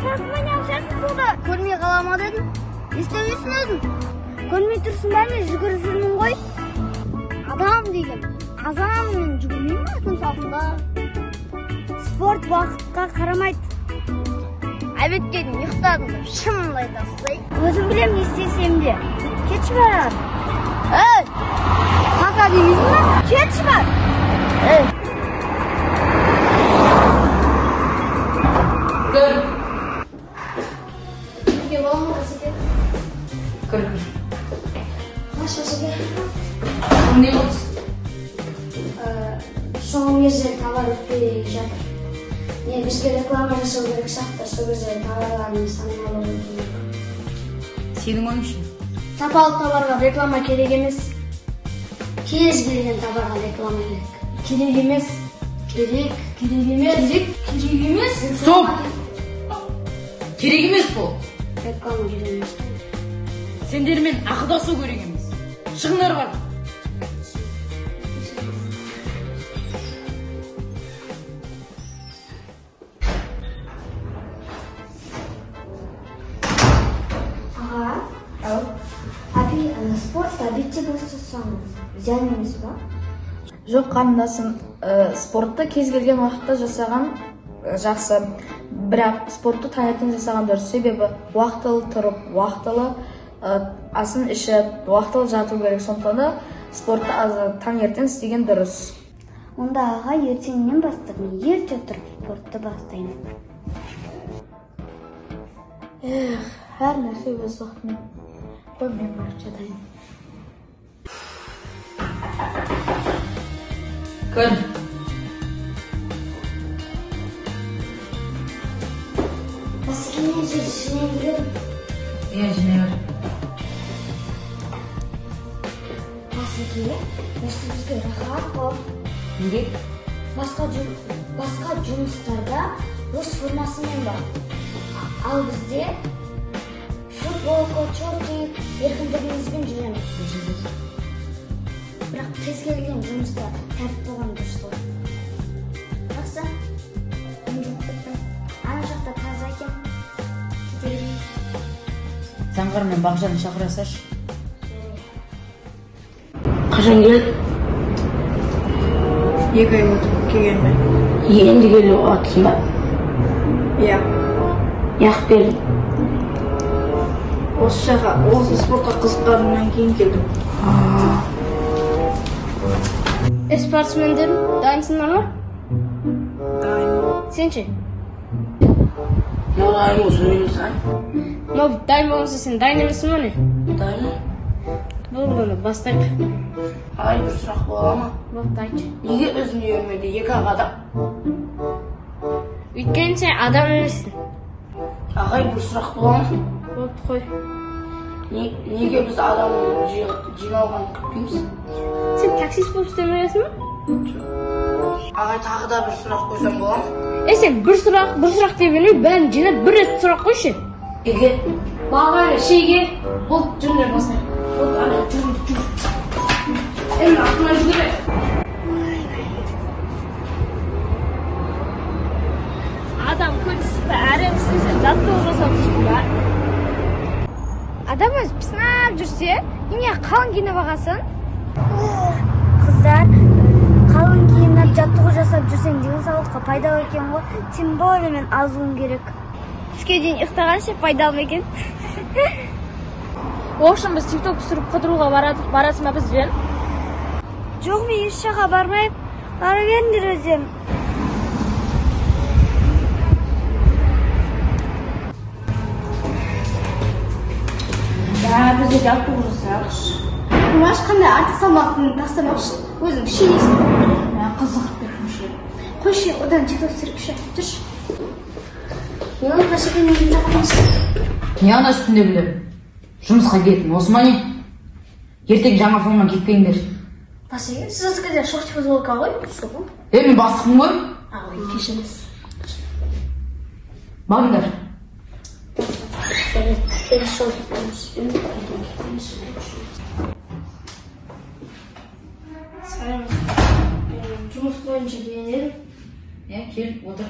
спортсмен ойнап burada. Көрмей қалама dedim. İstemiyorsun özün. Көрмей тұрсын бәріне жүгіріп жүрмін ғой. Адам деген. Азанам мен жүгірмеймін ба күн салқында? Спорт уақытқа қарамайды. Әбеткен ұйықтадым деп шынымды айтасыз. Өзім білем не істесем де. Кетші бар. Қақа дейміз ба? Кетші бар. Gör. Ne var mı kasete? Gör. Başlasın. Ne oldu? Son yüzden tavar öpüyor. Ne bizge reklama жасау керек сияқты сол кезде товарлардың санын алып отырмын. Senin oyuncu. Сапалы товарға реклама керек емес. Кез келген товарға реклама керек. Керек емес. Керек емес. Stop. Керек емес бұл. Реклама керек емес. Сендермен ақылдасу керек емес. Шығыңдар бар. Abi спортта бетте бастасаң зиян емес па? Жоқ қарындасым, спортты кез келген уақытта жасаған жақсы. Бірақ спортты таңертең жасаған дұрыс, себебі уақытылы тұрып, уақытылы асын ішіп, уақытылы жату керек. Сондықтан да спортты таңертең істеген дұрыс. Онда аға ертеңнен бастап мен ерте тұрып спортты бастаймын. Әр нәрсе өз уақытымен. Қой мен барып жатайын. Gör. Баскенен жинай берем. Жинай бер. Басеке, бізге рахат қой. Неге? Басқа жұмыстарда өз формасымен бар. Ал бізде футболка, чорты, еркіндігімізбен жүреміз. Бірақ кез келген жұмыста тәртіп болған дұрыс қой. Жақсы. Мен жұмыс біттім. Ана жақта таза екен. Кетермін. Саңғар мен Бағжаны шақырасашы. Қашан келді? 2 ай өтіп келгенмен. Енді келіп отырсың ба? Иә. Яқ бердім. Осы спортқа қызыққанымнан кейін келдім. Спортсмендерім дайынсыңдар ма? Дайын. Сен ше? Дайын болсын, мен сай. Дайын болғанса сен дайын емессің ба не? Дайын. Болды, бастайық. Ағай, бір сұрақ бола ма? Болды, айтшы. Неге өзің үйірмеде 2 адам? Өйткені сен адам емессің. Ағай, бір сұрақ бола ма? Болды, қой. Неге біз адамның жиналғанын күтпейміз? Сен таксист болып істемейсің ба? Ағай, тағы да бір сұрақ қойсам бола ма? Сен бір сұрақ деп елей, бәрін жинап бір рет сұрақ қойшы. Неге? Бағар, шейге, бұл жүрдер басар. Болды, ана, жүр. Енді артына жүгірер. Адам көрсіз бі, әремсіз, затты жасап жүрсің ба? Адам өзі піснап жүрсе, неге қалың киініп ағасын? Қыздар, қалың киініп жаттығу жасап жүрсең денсаулыққа пайдалы екен ғой. Тем более мен азуым керек. Түске дейін ұйықтағанша пайдалы екен. В общем, біз TikTok түсіріп қыдыруға барасың ба бізбен? Жоқ, мен еш жаққа бармайым. Бара беріңдер өздерің. Бізде жаттығу жасағыш. Құмаш қандай артық салмақтың тастамақшы. Өзің шейесің. Қызығып бермеші. Қойшы, одан TikTok түсіріпші. Тұршы. Мен оны қашықын үйін тақымашы. Не ана үстінде білем? Жұмысқа кеттім, осы ма не? Ертең жаңа форма киіп келіңдер. Басеке, сіз өскеде шорт футболка ғой? Соғым. Мен бастықпын ғой. Ағай, кешіріңіз. Бағыңдар. Жұмыс бойынша келген едім. Кел, отыр.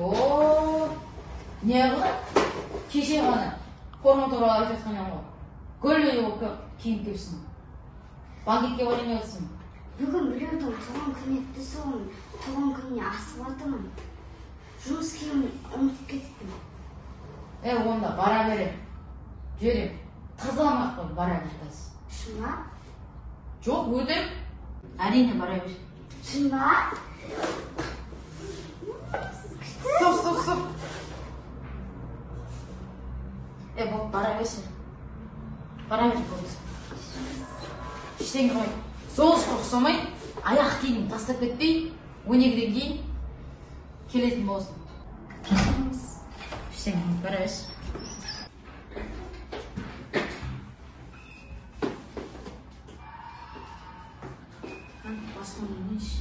О, не қылды? Кеше ғана форма туралы айтып жатқан едім ғой. Гүл болып киініп келіпсің. Банкетке барайын деп жатсың. Бүгін біреудің туған күні өтті, соның туған күніне асып жатырмын. Жұмыс киімін ұмытып кеттім. Онда бара берем. Жүрем. Тазаламақ қой, бара бер. Шын ба? Жоқ, өтірік. Әрине бара бер. Шын ба? Стоп. Болып, бара берші. Бара бер, болды. Ештеңе қой. Соғысқа ұқсамай, аяқ киімін тастап кетпей, 12-ден кейін келетін болсын. Ештеңе, бара берші. Басқаны неші?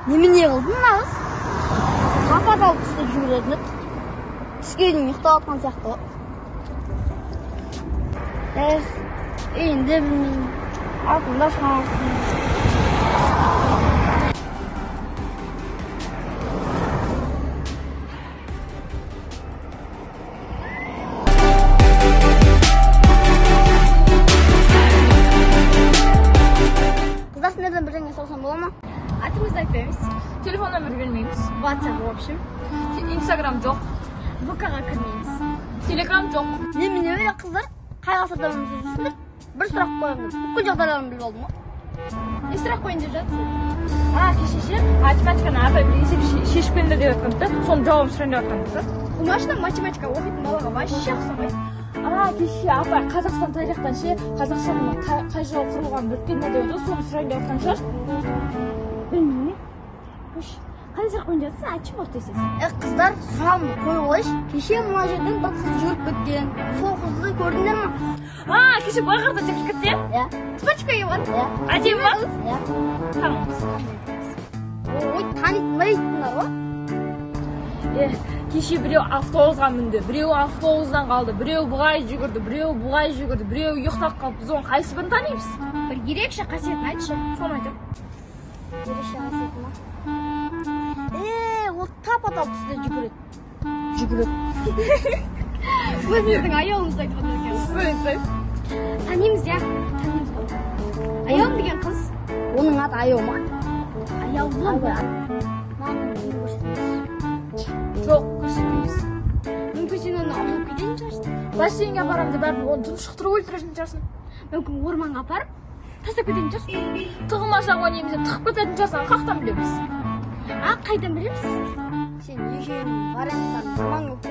Немене қылдың нағыз? Тапа-тал түсті жүгіретін еді. Түскенің ұйықтап атқан сияқты. Енді білмеймін. Артында шығамын. Қыздар сендерден бірдеңе сұрасам бола ма? Атымызды айтпаймыз. Телефон нөмір бермейміз. WhatsApp в общем. Instagram жоқ. ВК-ға кірмейміз. Telegram жоқ. Немене өлі қыздар? Қай ғасырда өмір сүріп жүрсіңдер? Бір сұрақ қойыңыз. Бүкіл жағдайларын біліп алдым ғой. Не сұрақ қойын деп жатсың? Кеше ше математиканы апай бір есеп шешіп беріңдер деп жатқан, соны жауабын сұрайын деп жатқан. Машина математика оқитын балаға вообще ұқсамайды. Кеше апай Қазақстан тарихтан ше Қазақстанның қай жылы құрылғанын біліп келді деп отыр, соны сұрайын деп жатқан шығар. Білмеймін. Қандай сұрақ қойын деп жатсың? Айтшы болды десесің. Қыздар, сұрағымды қойып алайыншы. Кеше мына жерден бір қыз жүріп кеткен. Сол қызды көрдіңдер ма? Кеше байқарда тек кетті, Иә. Типочкаға бар. Иә. Әдемі ма? Иә. Танымыз. Ой, танитындар ғой. Кеше біреу автобусға мінді, біреу автобустан қалды, біреу бұғай жүгірді, біреу бұғай жүгірді, біреу ұйықтап қалды. Біз оның қайсы бірін танимыз? Бір ерекше қасиетін айтшы, соны айтып. Ерекше қасиеті ма? Ол тапа-тал түсте жүгіреді. Өзіміздің аяулымызды айтып отыр екен. Танимыз, иә? Танимыз ғой. Аяулым деген қыз. Оның аты Аяу ма? Аяулым ба? Жоқ, көрсетпейміз. Мүмкін сен оны алып кететін шығарсың. Бассейнге апарамын деп бәрін оны тұншықтырып өлтіретін шығарсың. Мүмкін орманға апарып тастап кететін шығарсың. Тығылмасақ ойнаймыз деп тығып кететін шығарсың. Қаяқтан білеміз? Қайдан білеміз? Сен екеуінің варианттарын жаман көп